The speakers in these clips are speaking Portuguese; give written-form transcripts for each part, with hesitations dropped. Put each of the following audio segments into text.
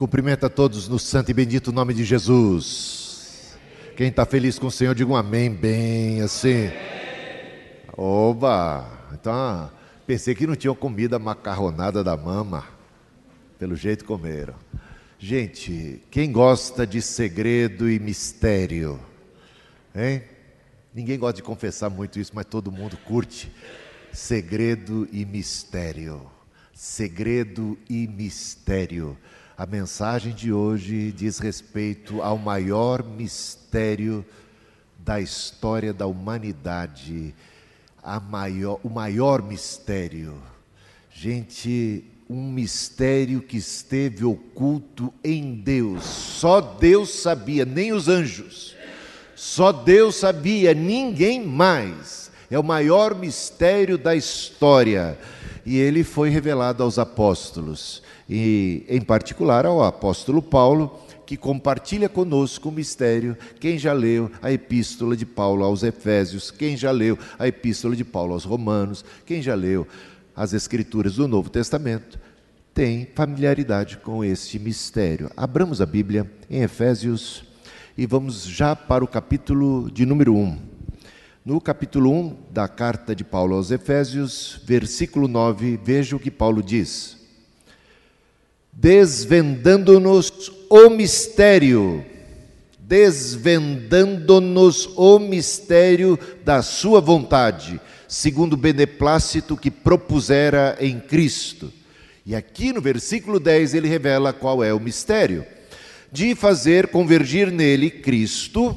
Cumprimento a todos no santo e bendito nome de Jesus. Quem está feliz com o Senhor, diga um amém bem assim. Oba! Então, pensei que não tinham comido a macarronada da mama. Pelo jeito comeram. Gente, quem gosta de segredo e mistério? Hein? Ninguém gosta de confessar muito isso, mas todo mundo curte. Segredo e mistério. Segredo e mistério. A mensagem de hoje diz respeito ao maior mistério da história da humanidade. O maior mistério. Gente, um mistério que esteve oculto em Deus. Só Deus sabia, nem os anjos. Só Deus sabia, ninguém mais. É o maior mistério da história. E ele foi revelado aos apóstolos. E, em particular, ao apóstolo Paulo, que compartilha conosco o mistério. Quem já leu a epístola de Paulo aos Efésios, quem já leu a epístola de Paulo aos Romanos, quem já leu as escrituras do Novo Testamento, tem familiaridade com este mistério. Abramos a Bíblia em Efésios e vamos já para o capítulo de número 1. No capítulo 1 da carta de Paulo aos Efésios, versículo 9, veja o que Paulo diz. Desvendando-nos o mistério da sua vontade, segundo o beneplácito que propusera em Cristo. E aqui no versículo 10 ele revela qual é o mistério. De fazer convergir nele Cristo,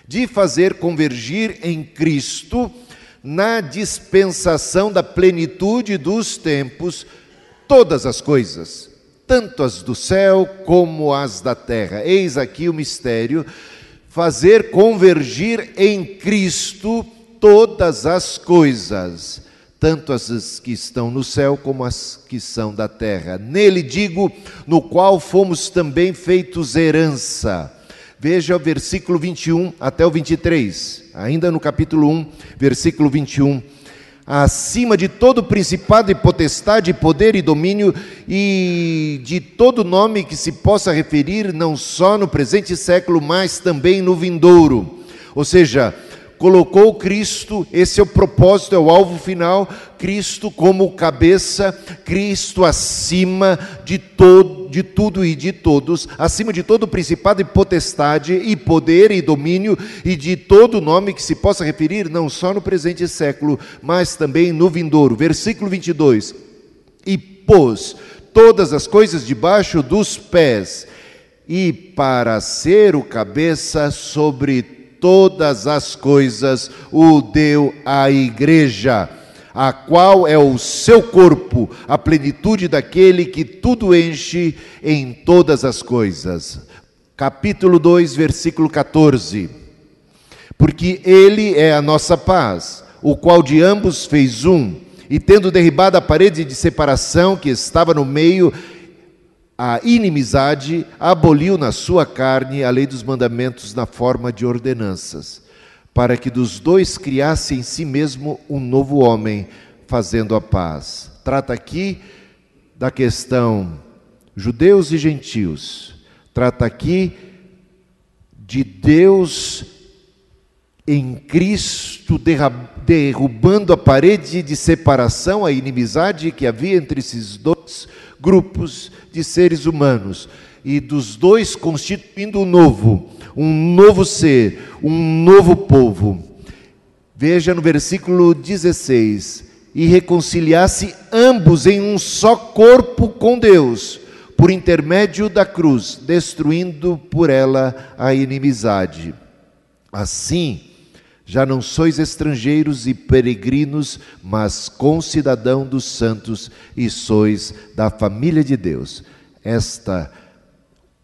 de fazer convergir em Cristo, na dispensação da plenitude dos tempos, todas as coisas, tanto as do céu como as da terra. Eis aqui o mistério, fazer convergir em Cristo todas as coisas, tanto as que estão no céu como as que são da terra. Nele digo, no qual fomos também feitos herança. Veja o versículo 21 até o 23, ainda no capítulo 1, versículo 21. Acima de todo principado e potestade, poder e domínio, e de todo nome que se possa referir, não só no presente século, mas também no vindouro. Ou seja, colocou Cristo, esse é o propósito, é o alvo final, Cristo como cabeça, Cristo acima de tudo e de todos, acima de todo principado e potestade, e poder e domínio, e de todo nome que se possa referir, não só no presente século, mas também no vindouro. Versículo 22, e pôs todas as coisas debaixo dos pés, e para ser o cabeça sobre todas as coisas o deu à igreja, a qual é o seu corpo, a plenitude daquele que tudo enche em todas as coisas. Capítulo 2, versículo 14. Porque ele é a nossa paz, o qual de ambos fez um, e tendo derribado a parede de separação que estava no meio, a inimizade, aboliu na sua carne a lei dos mandamentos na forma de ordenanças, para que dos dois criasse em si mesmo um novo homem, fazendo a paz. Trata aqui da questão judeus e gentios. Trata aqui de Deus em Cristo derrubando a parede de separação, a inimizade que havia entre esses dois grupos de seres humanos, e dos dois constituindo um novo ser, um novo povo. Veja no versículo 16, e reconciliasse ambos em um só corpo com Deus, por intermédio da cruz, destruindo por ela a inimizade. Assim, já não sois estrangeiros e peregrinos, mas concidadão dos santos, e sois da família de Deus. Esta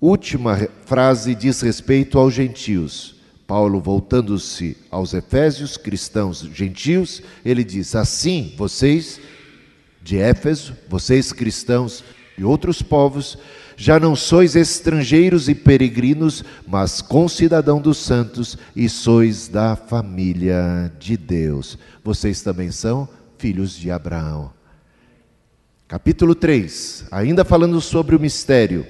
última frase diz respeito aos gentios. Paulo, voltando-se aos Efésios, cristãos gentios, ele diz: assim, vocês de Éfeso, vocês cristãos de outros povos, já não sois estrangeiros e peregrinos, mas concidadão dos santos, e sois da família de Deus. Vocês também são filhos de Abraão. Capítulo 3, ainda falando sobre o mistério.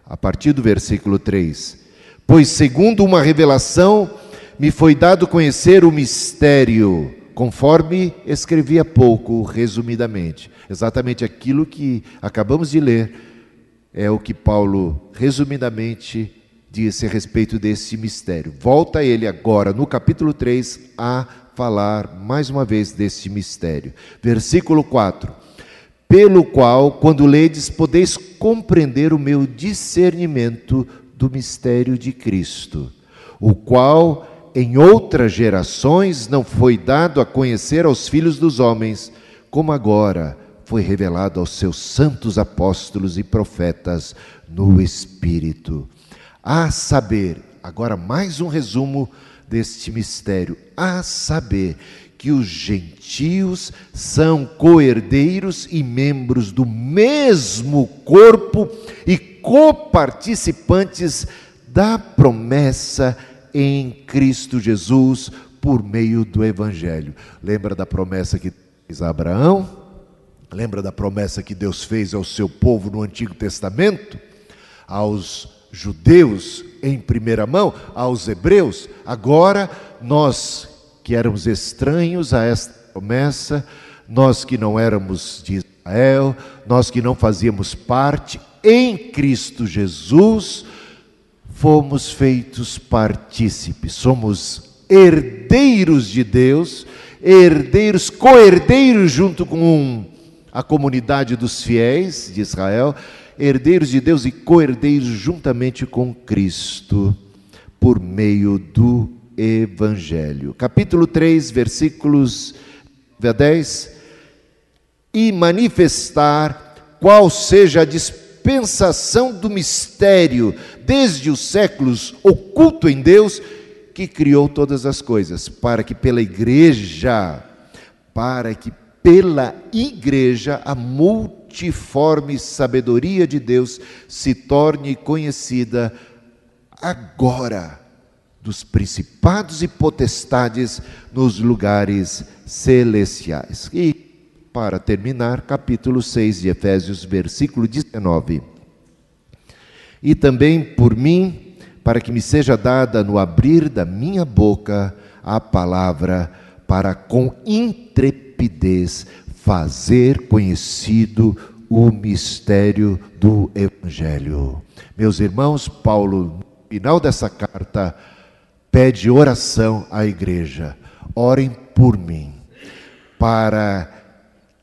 a partir do versículo 3. Pois segundo uma revelação me foi dado conhecer o mistério, conforme escrevi há pouco, resumidamente. Exatamente aquilo que acabamos de ler é o que Paulo, resumidamente, disse a respeito desse mistério. Volta ele agora, no capítulo 3, a falar mais uma vez desse mistério. Versículo 4. Pelo qual, quando ledes, podeis compreender o meu discernimento do mistério de Cristo, o qual em outras gerações não foi dado a conhecer aos filhos dos homens, como agora foi revelado aos seus santos apóstolos e profetas no Espírito. A saber, agora mais um resumo deste mistério, a saber que os gentios são co-herdeiros e membros do mesmo corpo e coparticipantes da promessa em Cristo Jesus por meio do Evangelho. Lembra da promessa que fez a Abraão? Lembra da promessa que Deus fez ao seu povo no Antigo Testamento? Aos judeus em primeira mão, aos hebreus? Agora nós que éramos estranhos a esta promessa, nós que não éramos de Israel, nós que não fazíamos parte, em Cristo Jesus, fomos feitos partícipes, somos herdeiros de Deus, herdeiros, co-herdeiros junto com a comunidade dos fiéis de Israel, herdeiros de Deus e co-herdeiros juntamente com Cristo, por meio do Evangelho. Capítulo 3, versículos 9 a 10. E manifestar qual seja a dispensação do mistério, desde os séculos, oculto em Deus, que criou todas as coisas, para que pela igreja a multiforme sabedoria de Deus se torne conhecida agora dos principados e potestades nos lugares celestiais. E, para terminar, capítulo 6 de Efésios, versículo 19. E também por mim, para que me seja dada no abrir da minha boca a palavra, para com intrepidez fazer conhecido o mistério do Evangelho. Meus irmãos, Paulo, no final dessa carta, pede oração à igreja. Orem por mim, para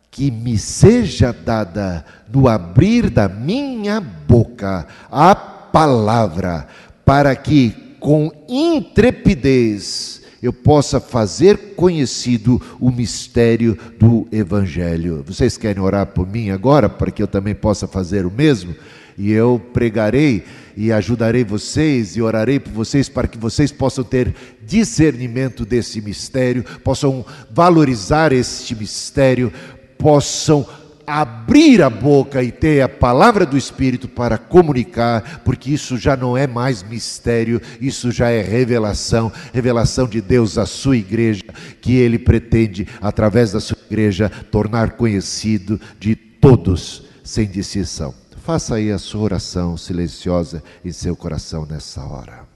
que me seja dada no abrir da minha boca a palavra, para que com intrepidez eu possa fazer conhecido o mistério do Evangelho. Vocês querem orar por mim agora, para que eu também possa fazer o mesmo? E eu pregarei e ajudarei vocês e orarei por vocês para que vocês possam ter discernimento desse mistério, possam valorizar este mistério, possam abrir a boca e ter a palavra do Espírito para comunicar, porque isso já não é mais mistério, isso já é revelação de Deus à sua igreja, que Ele pretende, através da sua igreja, tornar conhecido de todos, sem distinção. Faça aí a sua oração silenciosa em seu coração nessa hora.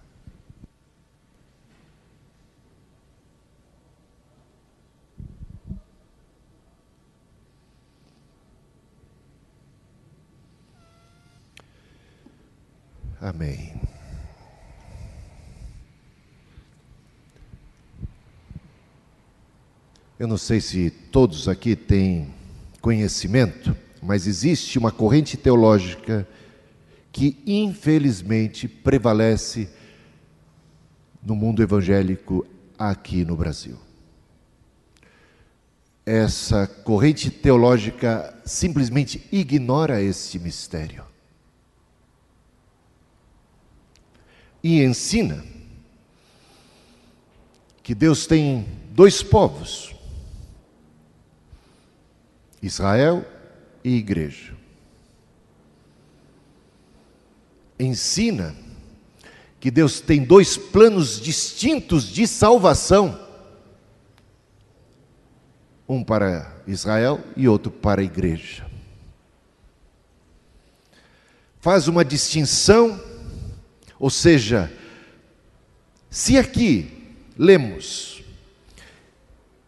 Amém. Eu não sei se todos aqui têm conhecimento, mas existe uma corrente teológica que infelizmente prevalece no mundo evangélico aqui no Brasil. Essa corrente teológica simplesmente ignora esse mistério e ensina que Deus tem dois povos, Israel e igreja. Ensina que Deus tem dois planos distintos de salvação, um para Israel e outro para a igreja. faz uma distinção, ou seja, se aqui lemos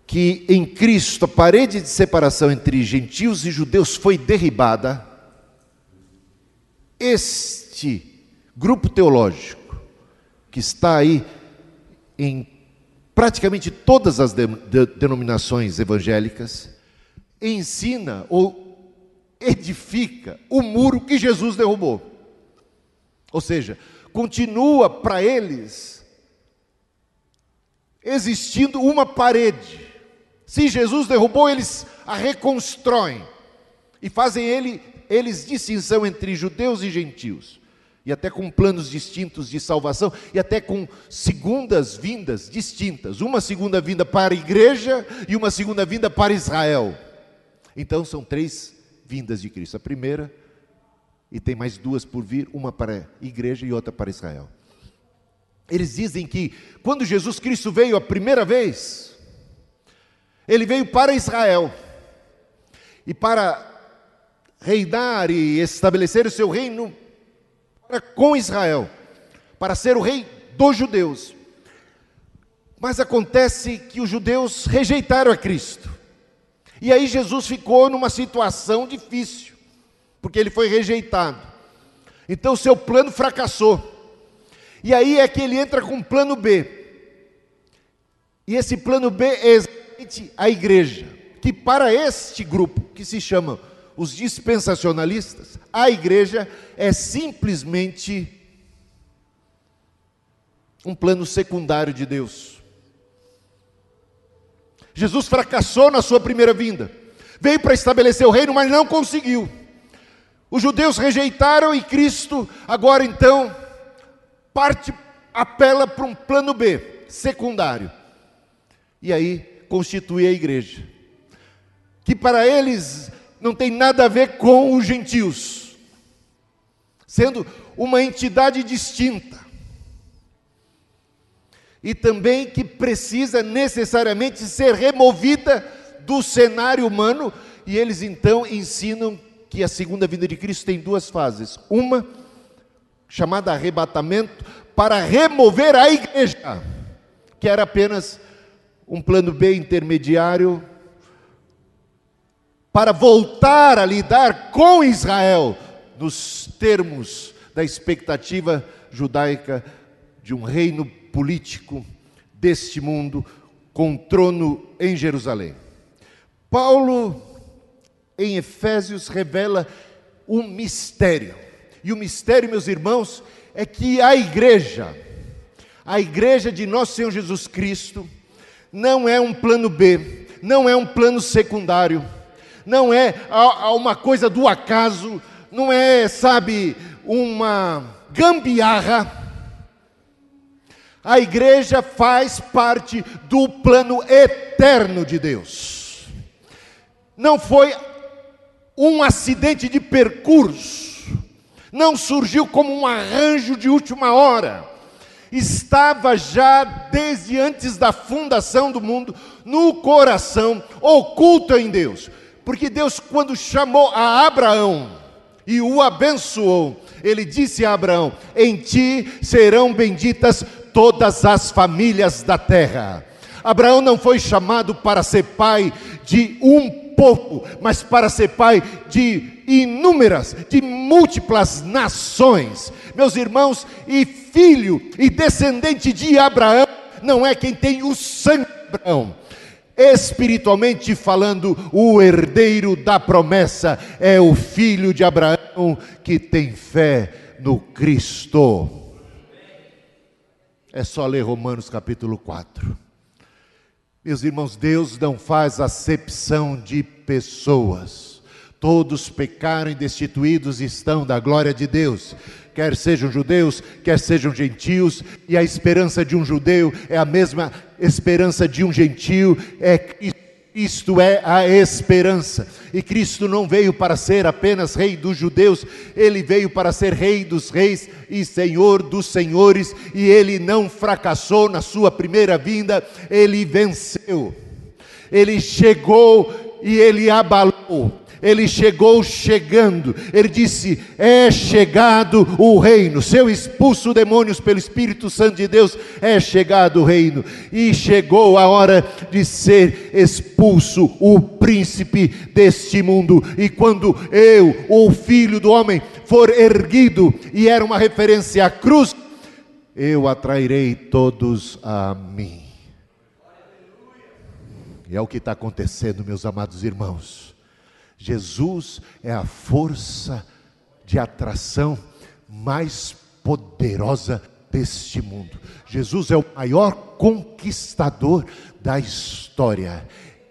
que em Cristo a parede de separação entre gentios e judeus foi derribada, este grupo teológico, que está aí em praticamente todas as denominações evangélicas, ensina ou edifica o muro que Jesus derrubou. Ou seja, continua para eles existindo uma parede. Se Jesus derrubou, eles a reconstroem e fazem eles distinção entre judeus e gentios, e até com planos distintos de salvação, e até com segundas vindas distintas, uma segunda vinda para a igreja e uma segunda vinda para Israel. Então são 3 vindas de Cristo, a primeira, e tem mais 2 por vir, uma para a igreja e outra para Israel. Eles dizem que quando Jesus Cristo veio a primeira vez, ele veio para Israel, e para reinar e estabelecer o seu reino com Israel, para ser o rei dos judeus. Mas acontece que os judeus rejeitaram a Cristo, e aí Jesus ficou numa situação difícil, porque ele foi rejeitado. Então seu plano fracassou, e aí é que ele entra com um plano B, e esse plano B é exatamente a igreja, que para este grupo, que se chama os dispensacionalistas, a igreja é simplesmente um plano secundário de Deus. Jesus fracassou na sua primeira vinda, veio para estabelecer o reino, mas não conseguiu. Os judeus rejeitaram e Cristo agora então apela para um plano B, secundário, e aí constitui a igreja, que para eles não tem nada a ver com os gentios, sendo uma entidade distinta, e também que precisa necessariamente ser removida do cenário humano, e eles então ensinam que a segunda vinda de Cristo tem 2 fases, uma chamada arrebatamento, para remover a igreja, que era apenas um plano B intermediário, para voltar a lidar com Israel, nos termos da expectativa judaica de um reino político deste mundo, com trono em Jerusalém. Paulo, em Efésios, revela um mistério, e o mistério, meus irmãos, é que a igreja de nosso Senhor Jesus Cristo, não é um plano B, não é um plano secundário, não é uma coisa do acaso, não é, uma gambiarra. A igreja faz parte do plano eterno de Deus. Não foi um acidente de percurso, não surgiu como um arranjo de última hora. Estava já desde antes da fundação do mundo no coração, oculto em Deus. Porque Deus, quando chamou a Abraão e o abençoou, ele disse a Abraão: em ti serão benditas todas as famílias da terra. Abraão não foi chamado para ser pai de um povo, mas para ser pai de inúmeras, de múltiplas nações. Meus irmãos, e filho e descendente de Abraão não é quem tem o sangue de Abraão. Espiritualmente falando, o herdeiro da promessa é o filho de Abraão, que tem fé no Cristo. É só ler Romanos capítulo 4. Meus irmãos, Deus não faz acepção de pessoas. Todos pecaram e destituídos estão da glória de Deus, quer sejam judeus, quer sejam gentios, e a esperança de um judeu é a mesma esperança de um gentio, Cristo é a esperança, e Cristo não veio para ser apenas rei dos judeus, ele veio para ser rei dos reis e senhor dos senhores, e ele não fracassou na sua primeira vinda, ele venceu, ele chegou e ele abalou, Ele chegou chegando, ele disse: é chegado o reino. Se eu expulso demônios pelo Espírito Santo de Deus, é chegado o reino. E chegou a hora de ser expulso o príncipe deste mundo. E quando eu, o Filho do Homem, for erguido, e era uma referência à cruz, eu atrairei todos a mim. E é o que está acontecendo, meus amados irmãos. Jesus é a força de atração mais poderosa deste mundo. Jesus é o maior conquistador da história.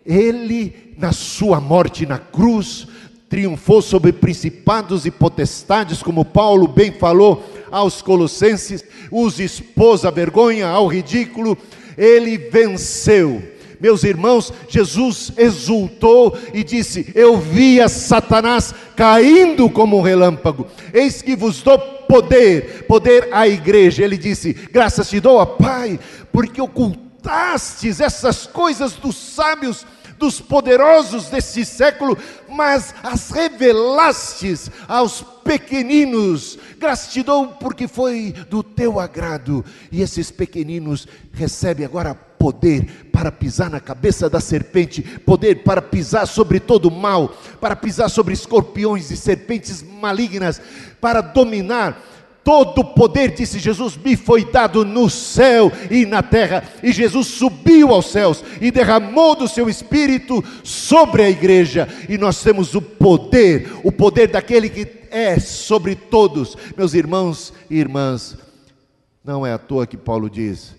Ele, na sua morte na cruz, triunfou sobre principados e potestades, como Paulo bem falou aos Colossenses, os expôs à vergonha, ao ridículo. Ele venceu. Meus irmãos, Jesus exultou e disse: eu vi a Satanás caindo como um relâmpago, eis que vos dou poder à igreja. Ele disse: graças te dou, ó Pai, porque ocultastes essas coisas dos sábios, dos poderosos deste século, mas as revelastes aos pequeninos. Graças te dou porque foi do teu agrado. E esses pequeninos recebem agora poder para pisar na cabeça da serpente, poder para pisar sobre todo o mal, para pisar sobre escorpiões e serpentes malignas, para dominar. Todo poder, disse Jesus, me foi dado no céu e na terra. E Jesus subiu aos céus e derramou do seu Espírito sobre a igreja. E nós temos o poder daquele que é sobre todos. Meus irmãos e irmãs, não é à toa que Paulo diz: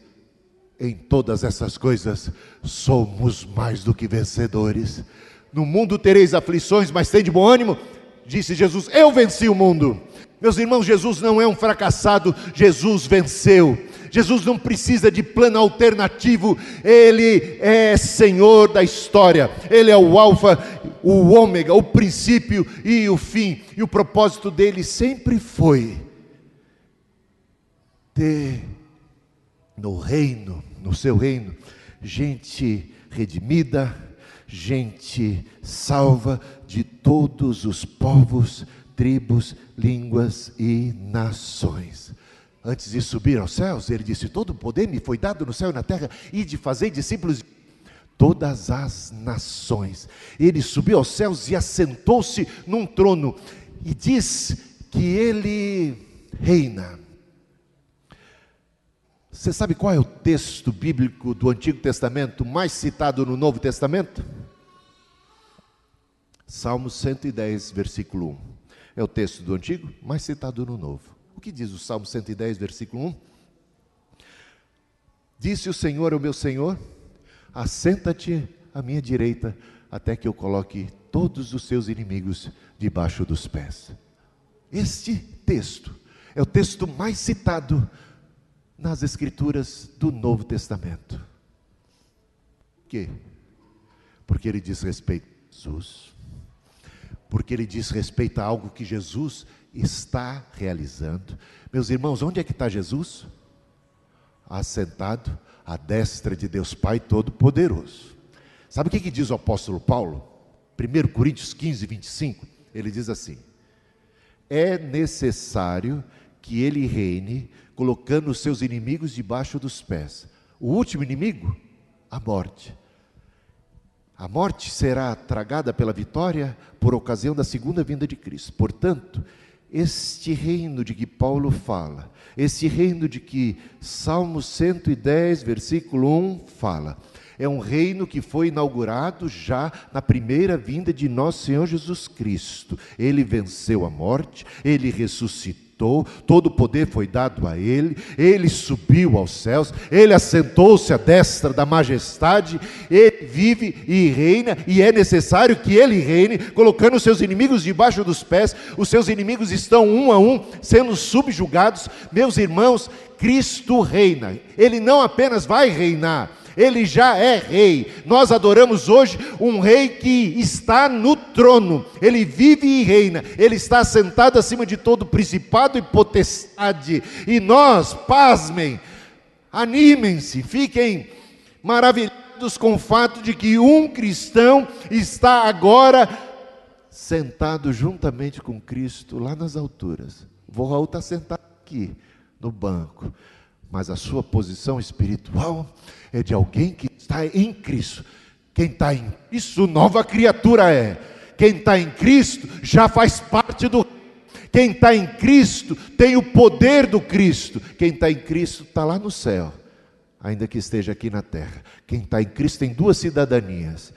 em todas essas coisas somos mais do que vencedores. No mundo tereis aflições, mas tende bom ânimo, disse Jesus, eu venci o mundo. Meus irmãos, Jesus não é um fracassado, Jesus venceu. Jesus não precisa de plano alternativo, Ele é Senhor da história. Ele é o alfa, o ômega, o princípio e o fim. E o propósito dele sempre foi ter no reino, no seu reino, gente redimida, gente salva de todos os povos, tribos, línguas e nações. Antes de subir aos céus, ele disse: todo o poder me foi dado no céu e na terra, e de fazer discípulos de todas as nações. Ele subiu aos céus e assentou-se num trono, e diz que ele reina. Você sabe qual é o texto bíblico do Antigo Testamento mais citado no Novo Testamento? Salmo 110, versículo 1. É o texto do Antigo mais citado no Novo. O que diz o Salmo 110, versículo 1? Disse o Senhor ao meu Senhor: assenta-te à minha direita, até que eu coloque todos os seus inimigos debaixo dos pés. Este texto é o texto mais citado nas Escrituras do Novo Testamento. Por quê? Porque ele diz respeito a Jesus. Porque ele diz respeito a algo que Jesus está realizando. Meus irmãos, onde é que está Jesus? Assentado à destra de Deus Pai Todo-Poderoso. Sabe o que diz o apóstolo Paulo? 1 Coríntios 15, 25. Ele diz assim: é necessário que ele reine, colocando os seus inimigos debaixo dos pés. O último inimigo? A morte. A morte será tragada pela vitória por ocasião da segunda vinda de Cristo. Portanto, este reino de que Paulo fala, este reino de que Salmo 110, versículo 1 fala, é um reino que foi inaugurado já na primeira vinda de nosso Senhor Jesus Cristo. Ele venceu a morte, ele ressuscitou, todo o poder foi dado a ele, ele subiu aos céus, ele assentou-se à destra da majestade, ele vive e reina, e é necessário que ele reine, colocando os seus inimigos debaixo dos pés. Os seus inimigos estão um a um sendo subjugados. Meus irmãos, Cristo reina, ele não apenas vai reinar, ele já é rei. Nós adoramos hoje um rei que está no trono, ele vive e reina, ele está sentado acima de todo principado e potestade. E nós, pasmem, animem-se, fiquem maravilhados com o fato de que um cristão está agora sentado juntamente com Cristo lá nas alturas. O vô Raul está sentado aqui no banco, mas a sua posição espiritual é de alguém que está em Cristo. Quem está em Cristo, nova criatura é. Quem está em Cristo já faz parte do reino. Quem está em Cristo tem o poder do Cristo. Quem está em Cristo está lá no céu, ainda que esteja aqui na terra. Quem está em Cristo tem duas cidadanias: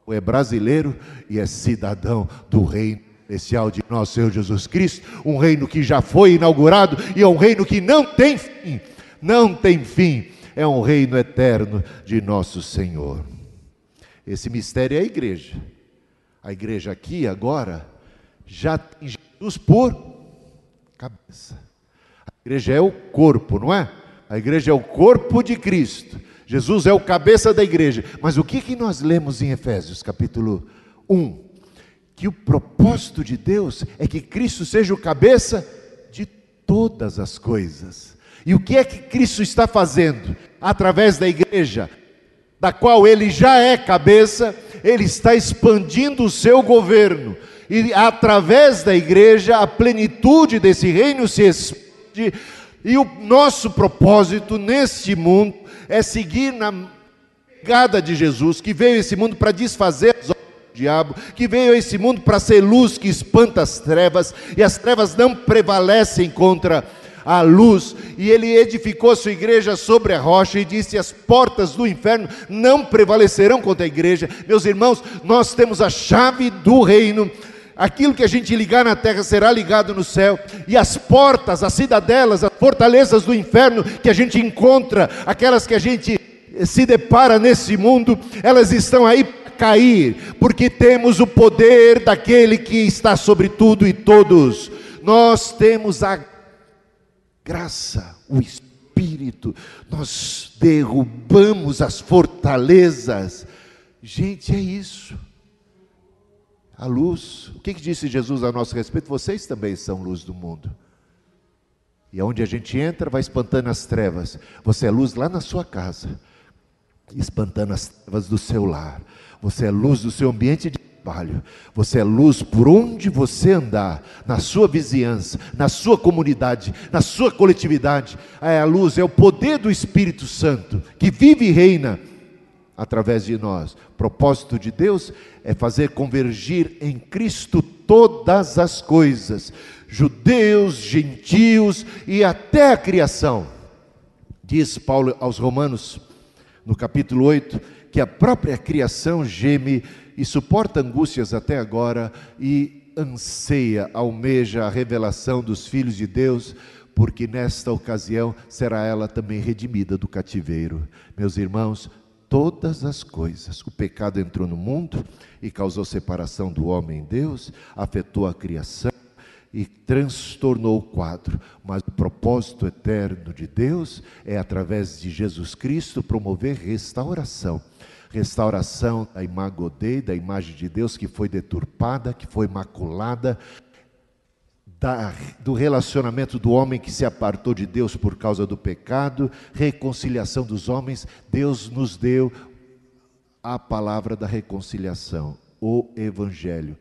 ou é brasileiro e é cidadão do reino celestial de nosso Senhor Jesus Cristo, um reino que já foi inaugurado e é um reino que não tem fim, não tem fim, é um reino eterno de nosso Senhor. Esse mistério é a igreja aqui agora já tem Jesus por cabeça. A igreja é o corpo, não é? A igreja é o corpo de Cristo. Jesus é o cabeça da igreja. Mas o que nós lemos em Efésios capítulo 1? Que o propósito de Deus é que Cristo seja o cabeça de todas as coisas. E o que é que Cristo está fazendo? Através da igreja, da qual Ele já é cabeça, Ele está expandindo o seu governo. E através da igreja, a plenitude desse reino se expande. E o nosso propósito neste mundo é seguir na pegada de Jesus, que veio a esse mundo para desfazer as obras do diabo, que veio a esse mundo para ser luz que espanta as trevas, e as trevas não prevalecem contra a luz. E ele edificou a sua igreja sobre a rocha e disse: as portas do inferno não prevalecerão contra a igreja. Meus irmãos, nós temos a chave do reino. Aquilo que a gente ligar na terra será ligado no céu, e as portas, as cidadelas, as fortalezas do inferno que a gente encontra, aquelas que a gente se depara nesse mundo, elas estão aí para cair, porque temos o poder daquele que está sobre tudo e todos. Nós temos a graça, o Espírito, nós derrubamos as fortalezas. Gente, é isso. A luz, o que disse Jesus a nosso respeito? Vocês também são luz do mundo. E aonde a gente entra, vai espantando as trevas. Você é luz lá na sua casa, espantando as trevas do seu lar. Você é luz do seu ambiente de trabalho. Você é luz por onde você andar, na sua vizinhança, na sua comunidade, na sua coletividade. A luz é o poder do Espírito Santo, que vive e reina através de nós. O propósito de Deus é fazer convergir em Cristo todas as coisas, judeus, gentios e até a criação. Diz Paulo aos Romanos, no capítulo 8, que a própria criação geme e suporta angústias até agora e anseia, almeja a revelação dos filhos de Deus, porque nesta ocasião será ela também redimida do cativeiro. Meus irmãos, todas as coisas, o pecado entrou no mundo e causou separação do homem e Deus, afetou a criação e transtornou o quadro, mas o propósito eterno de Deus é, através de Jesus Cristo, promover restauração da imago Dei, da imagem de Deus que foi deturpada, que foi maculada, do relacionamento do homem que se apartou de Deus por causa do pecado, reconciliação dos homens. Deus nos deu a palavra da reconciliação, o Evangelho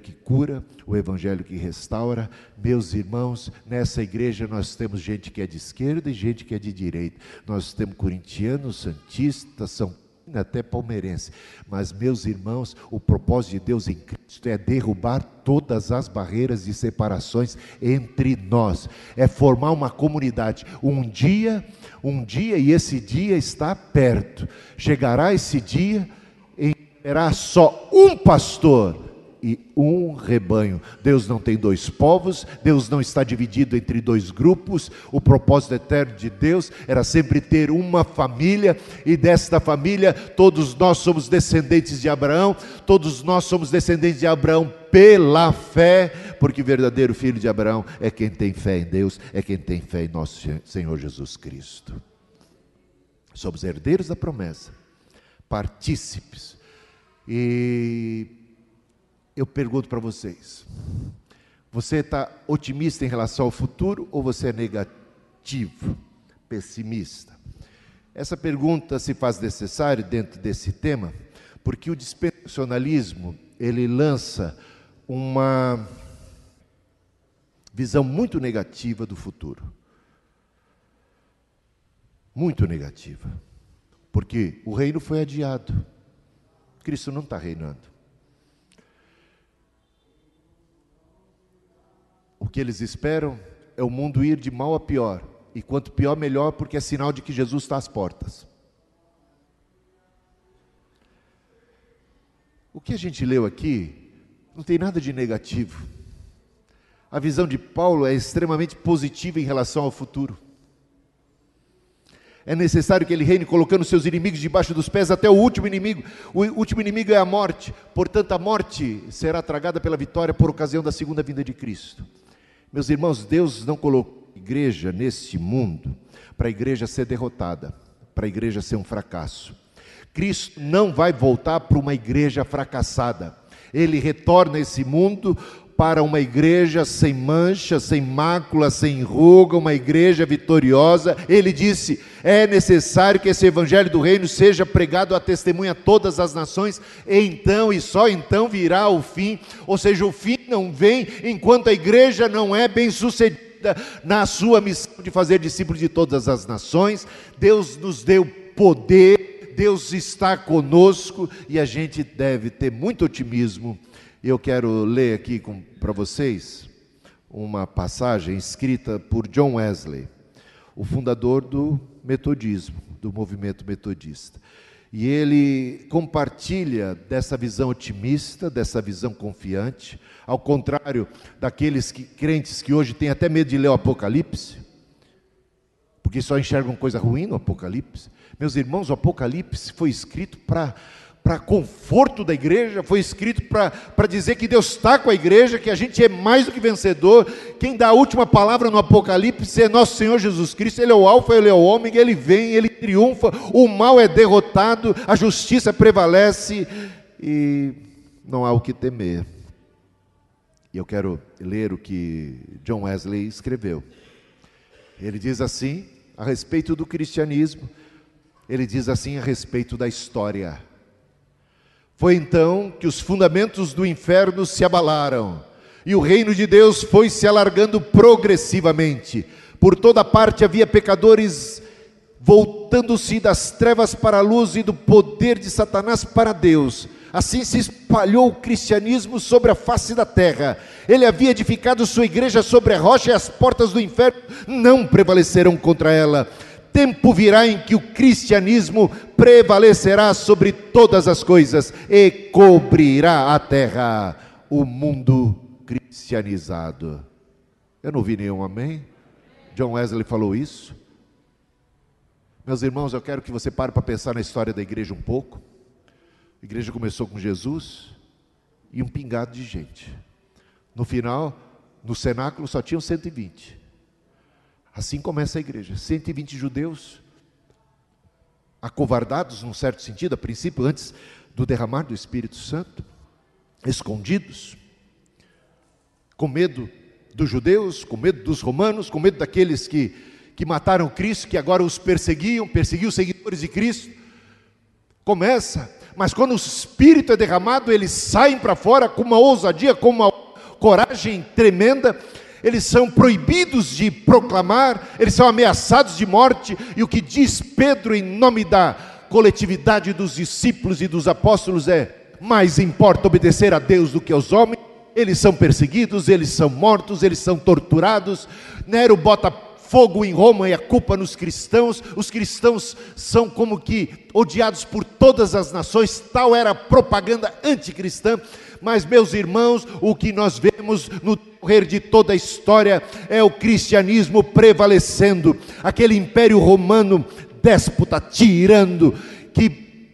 que cura, o Evangelho que restaura. Meus irmãos, nessa igreja nós temos gente que é de esquerda e gente que é de direita, nós temos corintianos, santistas, são até palmeirense, mas meus irmãos, o propósito de Deus em Cristo é derrubar todas as barreiras e separações entre nós, é formar uma comunidade. Um dia, e esse dia está perto, chegará esse dia em que terá só um pastor e um rebanho. Deus não tem dois povos, Deus não está dividido entre dois grupos. O propósito eterno de Deus era sempre ter uma família, e desta família todos nós somos descendentes de Abraão, todos nós somos descendentes de Abraão pela fé, porque o verdadeiro filho de Abraão é quem tem fé em Deus, é quem tem fé em nosso Senhor Jesus Cristo. Somos herdeiros da promessa, partícipes. E eu pergunto para vocês, você está otimista em relação ao futuro ou você é negativo, pessimista? Essa pergunta se faz necessária dentro desse tema, porque o dispensacionalismo ele lança uma visão muito negativa do futuro. Muito negativa. Porque o reino foi adiado. Cristo não está reinando. O que eles esperam é o mundo ir de mal a pior. E quanto pior, melhor, porque é sinal de que Jesus está às portas. O que a gente leu aqui não tem nada de negativo. A visão de Paulo é extremamente positiva em relação ao futuro. É necessário que ele reine colocando seus inimigos debaixo dos pés até o último inimigo. O último inimigo é a morte. Portanto, a morte será tragada pela vitória por ocasião da segunda vinda de Cristo. Meus irmãos, Deus não colocou a igreja nesse mundo para a igreja ser derrotada, para a igreja ser um fracasso. Cristo não vai voltar para uma igreja fracassada. Ele retorna a esse mundo para uma igreja sem mancha, sem mácula, sem ruga, uma igreja vitoriosa. Ele disse, é necessário que esse evangelho do reino seja pregado a testemunha a todas as nações, então e só então virá o fim. Ou seja, o fim não vem enquanto a igreja não é bem sucedida na sua missão de fazer discípulos de todas as nações. Deus nos deu poder, Deus está conosco e a gente deve ter muito otimismo. Eu quero ler aqui para vocês uma passagem escrita por John Wesley, o fundador do metodismo, do movimento metodista. E ele compartilha dessa visão otimista, dessa visão confiante, ao contrário daqueles crentes que hoje têm até medo de ler o Apocalipse, porque só enxergam coisa ruim no Apocalipse. Meus irmãos, o Apocalipse foi escrito para conforto da igreja, foi escrito para dizer que Deus está com a igreja, que a gente é mais do que vencedor. Quem dá a última palavra no Apocalipse é nosso Senhor Jesus Cristo. Ele é o alfa, Ele é o ômega, Ele vem, Ele triunfa, o mal é derrotado, a justiça prevalece e não há o que temer. E eu quero ler o que John Wesley escreveu. Ele diz assim, a respeito do cristianismo, ele diz assim a respeito da história. Foi então que os fundamentos do inferno se abalaram, e o reino de Deus foi se alargando progressivamente. Por toda parte havia pecadores voltando-se das trevas para a luz e do poder de Satanás para Deus. Assim se espalhou o cristianismo sobre a face da terra. Ele havia edificado sua igreja sobre a rocha e as portas do inferno não prevaleceram contra ela. Tempo virá em que o cristianismo prevalecerá sobre todas as coisas e cobrirá a terra, o mundo cristianizado. Eu não ouvi nenhum amém? John Wesley falou isso. Meus irmãos, eu quero que você pare para pensar na história da igreja um pouco. A igreja começou com Jesus e um pingado de gente. No final, no cenáculo só tinham 120. Assim começa a igreja, 120 judeus, acovardados num certo sentido, a princípio, antes do derramar do Espírito Santo, escondidos, com medo dos judeus, com medo dos romanos, com medo daqueles que mataram Cristo, que agora os perseguiam os seguidores de Cristo. Começa, mas quando o Espírito é derramado, eles saem para fora com uma ousadia, com uma coragem tremenda. Eles são proibidos de proclamar, eles são ameaçados de morte, e o que diz Pedro em nome da coletividade dos discípulos e dos apóstolos é: mais importa obedecer a Deus do que aos homens. Eles são perseguidos, eles são mortos, eles são torturados. Nero bota fogo em Roma e a culpa nos cristãos. Os cristãos são como que odiados por todas as nações, tal era a propaganda anticristã. Mas, meus irmãos, o que nós vemos no decorrer de toda a história é o cristianismo prevalecendo. Aquele império romano déspota, tirano, que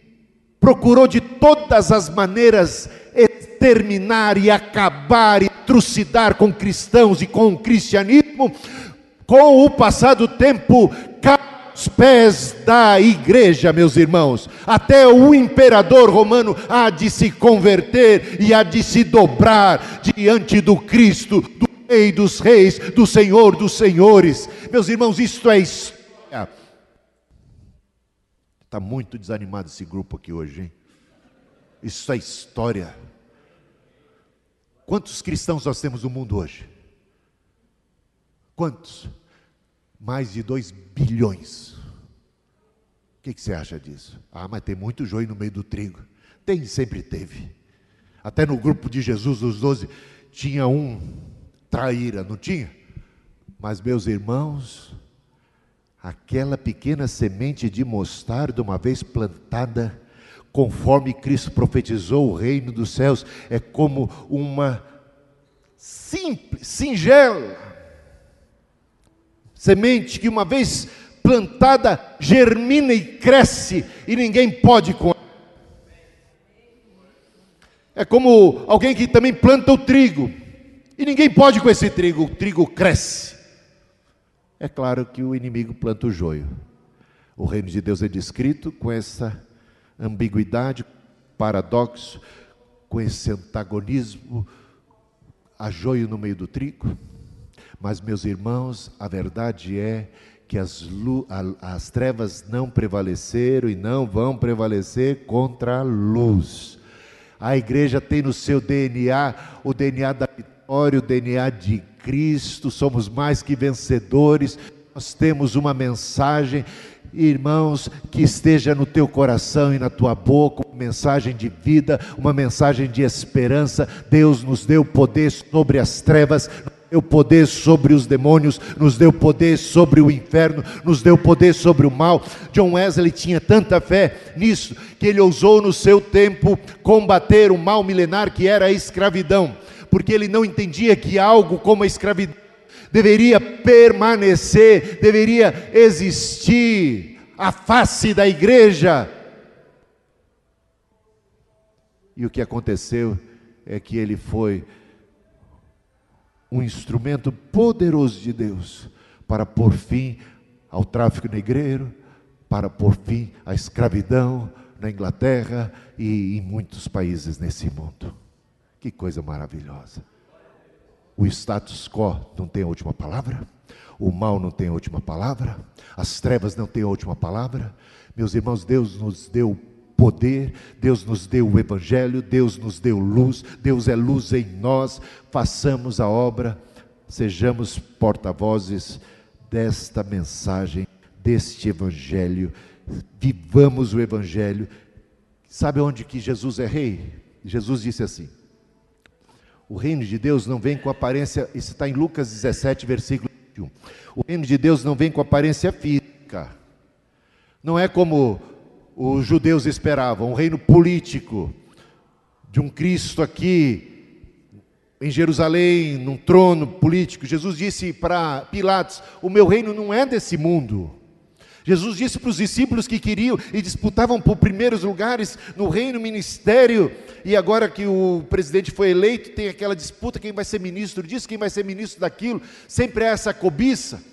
procurou de todas as maneiras exterminar e acabar e trucidar com cristãos e com o cristianismo. Com o passar do tempo, os pés da igreja, meus irmãos, até o imperador romano há de se converter e há de se dobrar diante do Cristo, do Rei dos Reis, do Senhor dos Senhores. Meus irmãos, isto é história. Está muito desanimado esse grupo aqui hoje, hein? Isso é história. Quantos cristãos nós temos no mundo hoje? Quantos? Mais de 2 bilhões. O que você acha disso? Ah, mas tem muito joio no meio do trigo. Tem, sempre teve. Até no grupo de Jesus, os 12, tinha um traíra, não tinha? Mas, meus irmãos, aquela pequena semente de mostarda, uma vez plantada, conforme Cristo profetizou, o reino dos céus é como uma simples, singela semente que, uma vez plantada, germina e cresce, e ninguém pode com ela. É como alguém que também planta o trigo, e ninguém pode com esse trigo. O trigo cresce. É claro que o inimigo planta o joio. O reino de Deus é descrito com essa ambiguidade, paradoxo, com esse antagonismo, há joio no meio do trigo. Mas, meus irmãos, a verdade é que as trevas não prevaleceram e não vão prevalecer contra a luz. A igreja tem no seu DNA, o DNA da vitória, o DNA de Cristo. Somos mais que vencedores. Nós temos uma mensagem, irmãos, que esteja no teu coração e na tua boca, uma mensagem de vida, uma mensagem de esperança. Deus nos deu poder sobre as trevas, deu poder sobre os demônios, nos deu poder sobre o inferno, nos deu poder sobre o mal. John Wesley tinha tanta fé nisso, que ele ousou no seu tempo combater o mal milenar que era a escravidão, porque ele não entendia que algo como a escravidão deveria permanecer, deveria existir à face da igreja. E o que aconteceu é que ele foi um instrumento poderoso de Deus para pôr fim ao tráfico negreiro, para pôr fim à escravidão na Inglaterra e em muitos países nesse mundo. Que coisa maravilhosa. O status quo não tem a última palavra, o mal não tem a última palavra, as trevas não têm a última palavra. Meus irmãos, Deus nos deu poder, Deus nos deu o Evangelho, Deus nos deu luz, Deus é luz em nós. Façamos a obra, sejamos porta-vozes desta mensagem, deste Evangelho, vivamos o Evangelho. Sabe onde que Jesus é rei? Jesus disse assim: o reino de Deus não vem com aparência, isso está em Lucas 17, versículo 21. O reino de Deus não vem com aparência física, não é como os judeus esperavam, um reino político, de um Cristo aqui em Jerusalém, num trono político. Jesus disse para Pilatos: o meu reino não é desse mundo. Jesus disse para os discípulos que queriam e disputavam por primeiros lugares no reino, ministério, e agora que o presidente foi eleito, tem aquela disputa, quem vai ser ministro disso, quem vai ser ministro daquilo, sempre é essa cobiça,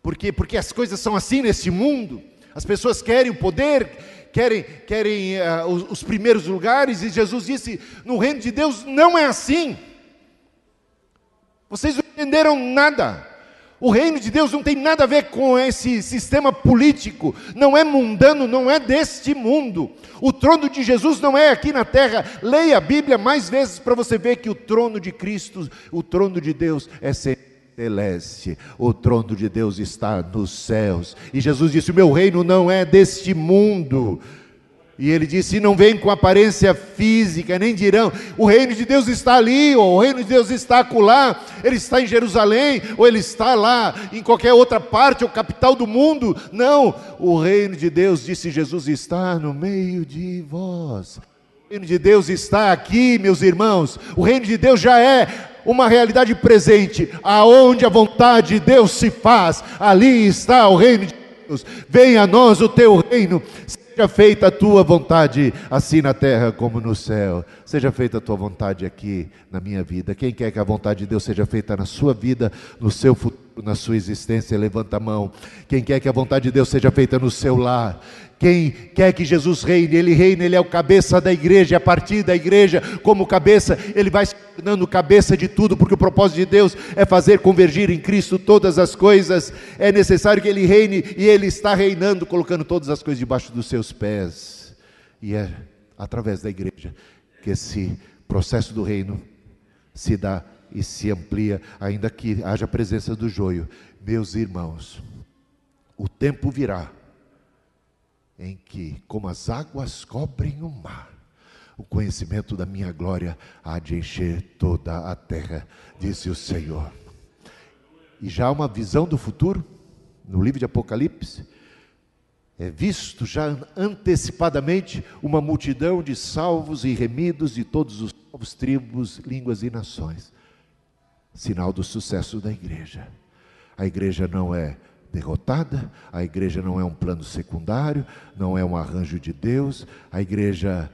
porque as coisas são assim nesse mundo, as pessoas querem o poder, querem os primeiros lugares, e Jesus disse: no reino de Deus não é assim, vocês não entenderam nada. O reino de Deus não tem nada a ver com esse sistema político, não é mundano, não é deste mundo. O trono de Jesus não é aqui na terra. Leia a Bíblia mais vezes para você ver que o trono de Cristo, o trono de Deus é celeste. O trono de Deus está nos céus. E Jesus disse: o meu reino não é deste mundo. E ele disse: não vem com aparência física, nem dirão, o reino de Deus está ali, ou o reino de Deus está acolá, ele está em Jerusalém, ou ele está lá em qualquer outra parte, ou capital do mundo. Não, o reino de Deus, disse Jesus, está no meio de vós. O reino de Deus está aqui, meus irmãos. O reino de Deus já é uma realidade presente. Aonde a vontade de Deus se faz, ali está o reino de Deus. Venha a nós o teu reino. Seja feita a tua vontade, assim na terra como no céu. Seja feita a tua vontade aqui na minha vida. Quem quer que a vontade de Deus seja feita na sua vida, no seu futuro, na sua existência, levanta a mão. Quem quer que a vontade de Deus seja feita no seu lar. Quem quer que Jesus reine, ele é o cabeça da igreja, e a partir da igreja, como cabeça, ele vai se tornando cabeça de tudo, porque o propósito de Deus é fazer convergir em Cristo todas as coisas. É necessário que ele reine, e ele está reinando, colocando todas as coisas debaixo dos seus pés, e é através da igreja que esse processo do reino se dá e se amplia, ainda que haja presença do joio. Meus irmãos, o tempo virá em que, como as águas cobrem o mar, o conhecimento da minha glória há de encher toda a terra, disse o Senhor. E já há uma visão do futuro, no livro de Apocalipse, é visto já antecipadamente uma multidão de salvos e remidos de todos os povos, tribos, línguas e nações. Sinal do sucesso da igreja. A igreja não é derrotada, a igreja não é um plano secundário, não é um arranjo de Deus, a igreja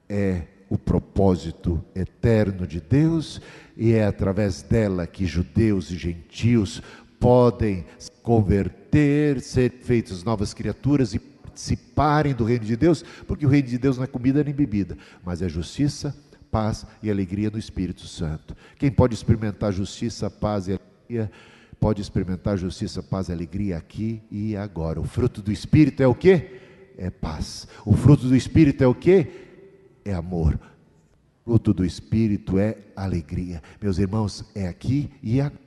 é o propósito eterno de Deus, e é através dela que judeus e gentios podem se converter, ser feitos novas criaturas e participarem do reino de Deus, porque o reino de Deus não é comida nem bebida, mas é justiça, paz e alegria no Espírito Santo. Quem pode experimentar justiça, paz e alegria, pode experimentar justiça, paz e alegria aqui e agora. O fruto do Espírito é o quê? É paz. O fruto do Espírito é o quê? É amor. O fruto do Espírito é alegria. Meus irmãos, é aqui e agora.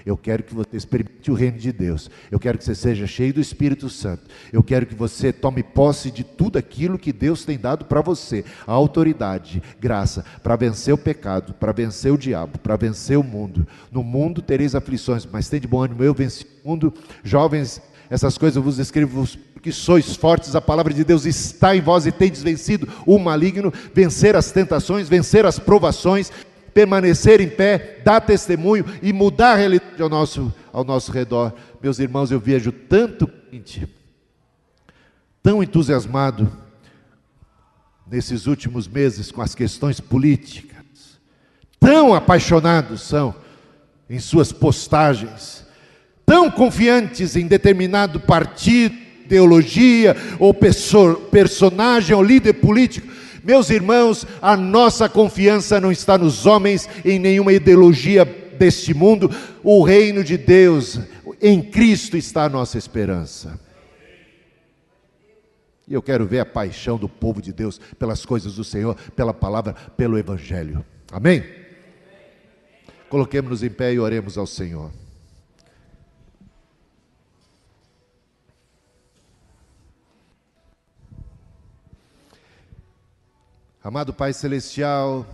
Eu quero que você experimente o reino de Deus. Eu quero que você seja cheio do Espírito Santo. Eu quero que você tome posse de tudo aquilo que Deus tem dado para você. A autoridade, graça, para vencer o pecado, para vencer o diabo, para vencer o mundo. No mundo tereis aflições, mas tem de bom ânimo, eu venci o mundo. Jovens, essas coisas eu vos escrevo porque sois fortes, a palavra de Deus está em vós e tendes vencido o maligno. Vencer as tentações, vencer as provações, permanecer em pé, dar testemunho e mudar a realidade ao nosso redor. Meus irmãos, eu vejo tanto crente tão entusiasmado nesses últimos meses com as questões políticas, tão apaixonados são em suas postagens, tão confiantes em determinado partido, ideologia ou personagem ou líder político. Meus irmãos, a nossa confiança não está nos homens, em nenhuma ideologia deste mundo. O reino de Deus, em Cristo está a nossa esperança. E eu quero ver a paixão do povo de Deus pelas coisas do Senhor, pela palavra, pelo Evangelho. Amém? Coloquemos-nos em pé e oremos ao Senhor. Amado Pai Celestial,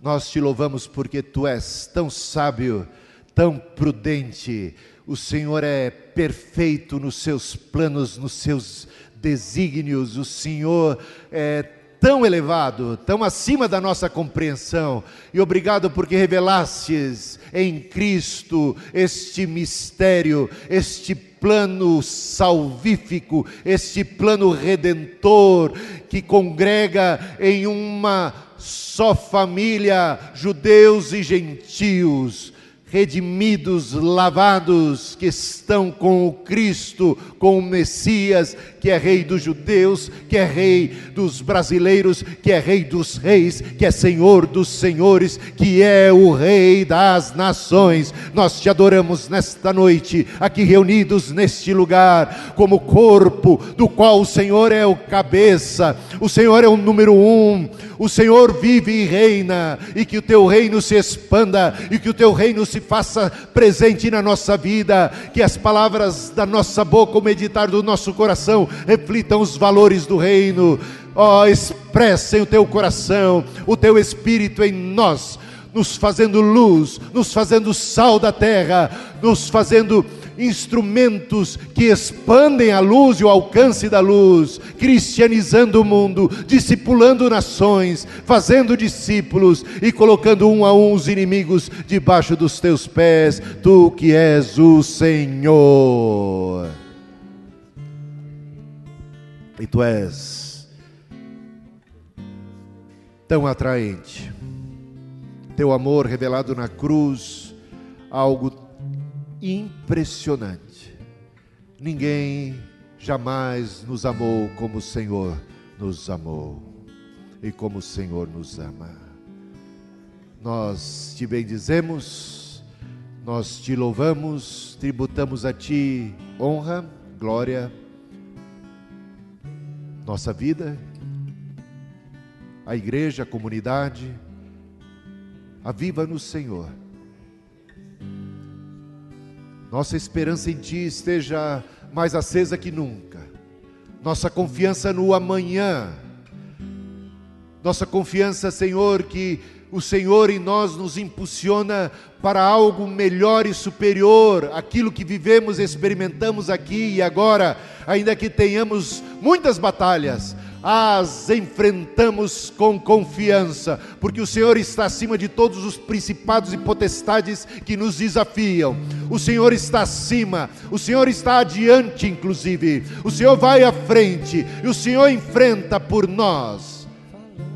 nós te louvamos porque Tu és tão sábio, tão prudente. O Senhor é perfeito nos seus planos, nos seus desígnios. O Senhor é tão elevado, tão acima da nossa compreensão. E obrigado porque revelastes em Cristo este mistério, este plano salvífico, este plano redentor, que congrega em uma só família, judeus e gentios, redimidos, lavados, que estão com o Cristo, com o Messias, que é Rei dos judeus, que é Rei dos brasileiros, que é Rei dos reis, que é Senhor dos senhores, que é o Rei das nações. Nós te adoramos nesta noite, aqui reunidos neste lugar, como corpo do qual o Senhor é o cabeça, o Senhor é o número 1, o Senhor vive e reina, e que o teu reino se expanda, e que o teu reino se faça presente na nossa vida, que as palavras da nossa boca, o meditar do nosso coração, reflitam os valores do reino. Expressem o teu coração, o teu Espírito em nós, nos fazendo luz, nos fazendo sal da terra, nos fazendo instrumentos que expandem a luz e o alcance da luz, cristianizando o mundo, discipulando nações, fazendo discípulos e colocando um a um os inimigos debaixo dos teus pés. Tu que és o Senhor, e Tu és tão atraente, teu amor revelado na cruz, algo impressionante. Ninguém jamais nos amou como o Senhor nos amou e como o Senhor nos ama. Nós te bendizemos, nós te louvamos, tributamos a Ti honra, glória, nossa vida, a igreja, a comunidade, Aviva-nos, Senhor. Nossa esperança em Ti esteja mais acesa que nunca. Nossa confiança no amanhã. Nossa confiança, Senhor, que o Senhor em nós nos impulsiona para algo melhor e superior, aquilo que vivemos, experimentamos aqui e agora, ainda que tenhamos muitas batalhas, as enfrentamos com confiança, porque o Senhor está acima de todos os principados e potestades que nos desafiam. O Senhor está acima, o Senhor está adiante inclusive, o Senhor vai à frente, e o Senhor enfrenta por nós,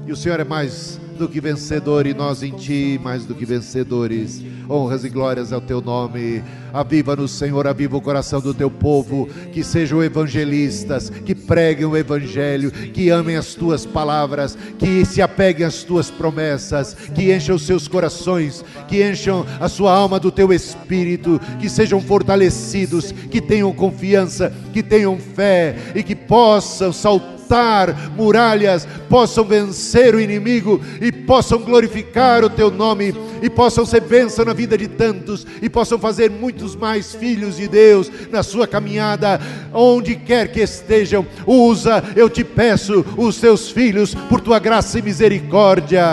e o Senhor é mais do que vencedor, e nós em Ti mais do que vencedores. Honras e glórias ao Teu nome. Aviva-nos, Senhor, aviva o coração do Teu povo, que sejam evangelistas, que preguem o Evangelho, que amem as Tuas palavras, que se apeguem às Tuas promessas, que encham os seus corações, que encham a sua alma do Teu Espírito, que sejam fortalecidos, que tenham confiança, que tenham fé e que possam saltar muralhas, possam vencer o inimigo e possam glorificar o Teu nome, e possam ser bênção na vida de tantos, e possam fazer muitos mais filhos de Deus na sua caminhada, onde quer que estejam. Usa, eu te peço, os Teus filhos por Tua graça e misericórdia,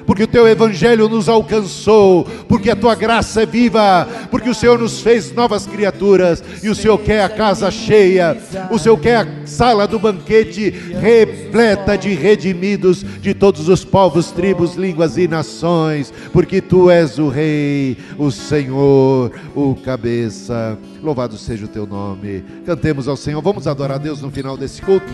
porque o Teu Evangelho nos alcançou, porque a Tua graça é viva, porque o Senhor nos fez novas criaturas, e o Senhor quer a casa cheia, o Senhor quer a sala do banquete repleta de redimidos de todos os povos, tribos, línguas e nações, porque Tu és o Rei, o Senhor, o cabeça. Louvado seja o Teu nome. Cantemos ao Senhor, vamos adorar a Deus no final desse culto.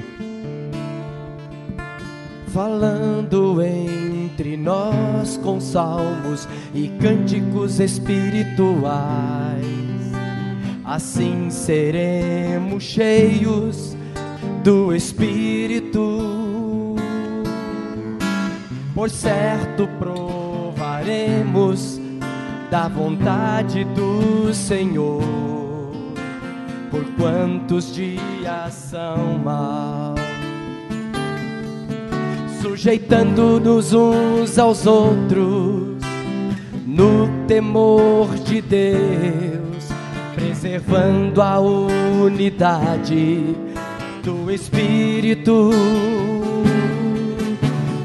Falando entre nós com salmos e cânticos espirituais, assim seremos cheios do Espírito. Por certo provaremos da vontade do Senhor, por quantos dias são maus, sujeitando-nos uns aos outros no temor de Deus, preservando a unidade do Espírito,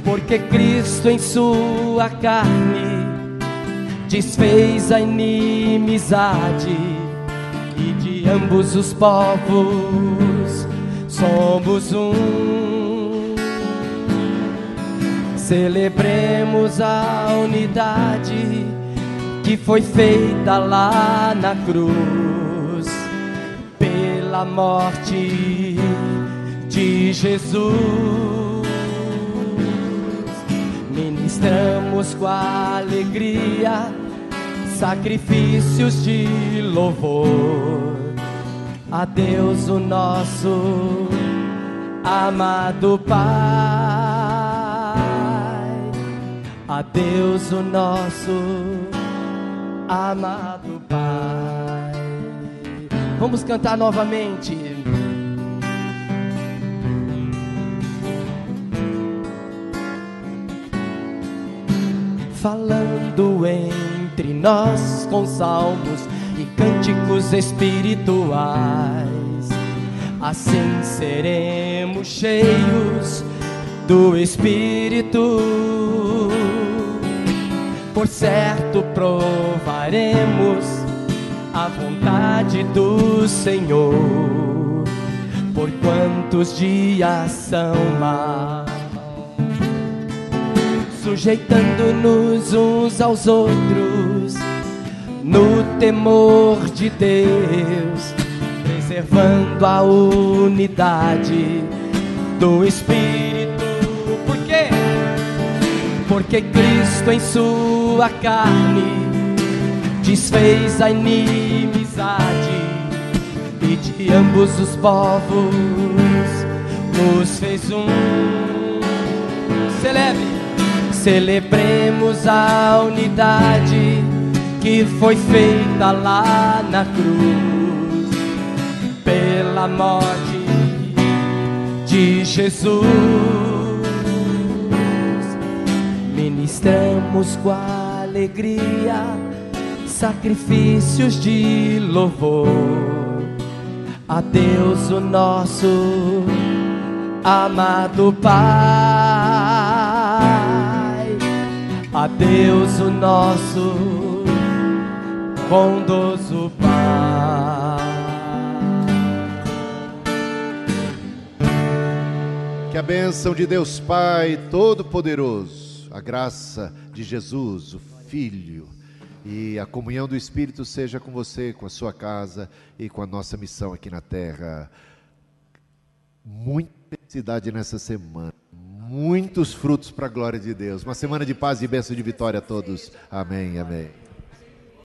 porque Cristo em sua carne desfez a inimizade, e de ambos os povos somos um. Celebremos a unidade que foi feita lá na cruz, pela morte de Jesus. Ministramos com alegria sacrifícios de louvor a Deus, o nosso amado Pai. A Deus, o nosso amado Pai. Vamos cantar novamente. Falando entre nós com salmos e cânticos espirituais, assim seremos cheios do Espírito. Por certo provaremos a vontade do Senhor, por quantos dias são maus, sujeitando-nos uns aos outros no temor de Deus, preservando a unidade do Espírito. Por quê? Porque Cristo em sua carne desfez a inimizade, e de ambos os povos nos fez um. Celebremos a unidade que foi feita lá na cruz, pela morte de Jesus. Ministramos com a alegria, sacrifícios de louvor a Deus o nosso amado Pai, a Deus o nosso bondoso Pai. Que a bênção de Deus Pai Todo-Poderoso, a graça de Jesus, o Filho, e a comunhão do Espírito seja com você, com a sua casa e com a nossa missão aqui na terra. Muita felicidade nessa semana, muitos frutos para a glória de Deus. Uma semana de paz e bênção de vitória a todos. Amém, amém.